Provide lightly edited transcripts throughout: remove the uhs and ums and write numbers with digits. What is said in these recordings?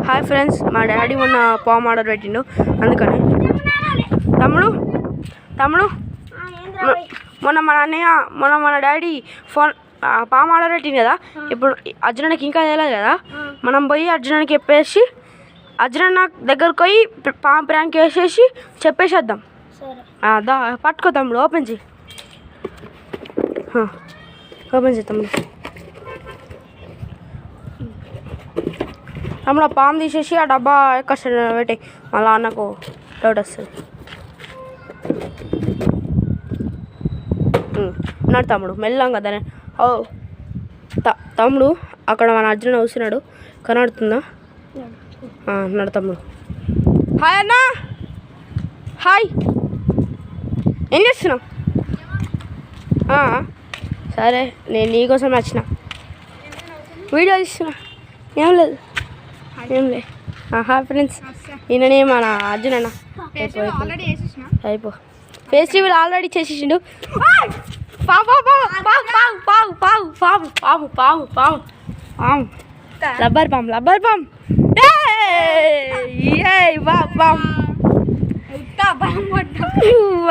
Hi friends, మా daddy మొన్న palm order పెట్టిండు. అందుకని తమ్ముడు మొన్న మన డాడీ పామ్ ఆర్డర్ పెట్టింది కదా. ఇప్పుడు అర్జునకి ఇంకా తెలియదు కదా. మనం పోయి అర్జునకి చెప్పేసి అర్జున దగ్గరకు పోయి పామ్ ప్రాంక్ వేసేసి చెప్పేసేద్దాం. దా పట్టుకో తమ్ముడు, ఓపెన్ చేయి తమ్ముడు. తమ్ముడు ఆ పాము తీసేసి ఆ డబ్బా ఎక్కడ పెట్టి మళ్ళీ అన్నకు డౌట్ వస్తుంది. ఉన్నాడు తమ్ముడు, మెల్లంగా దాని. ఓ తమ్ముడు అక్కడ మన అర్జున వస్తున్నాడు, కనబడుతుందా? ఉన్నాడు తమ్ముడు. హాయ్ అన్న. హాయ్, ఏం చేస్తున్నావు? సరే, నేను నీకోసం వచ్చిన, వీడియో తీస్తున్నా. ఏం లేదు. హాయ్ ఫ్రెండ్స్, ఈయననే మన అర్జున్ అన్న. అయిపో ఫెస్టివల్ ఆల్రెడీ చేసేసిండు. రబ్బర్ పామ్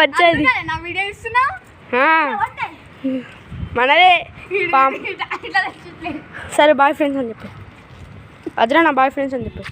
వచ్చేది మనదే పామ్. సరే బాయ్ ఫ్రెండ్స్ అని చెప్పి అర్జున, నా బాయ్ ఫ్రెండ్స్ అని చెప్పి.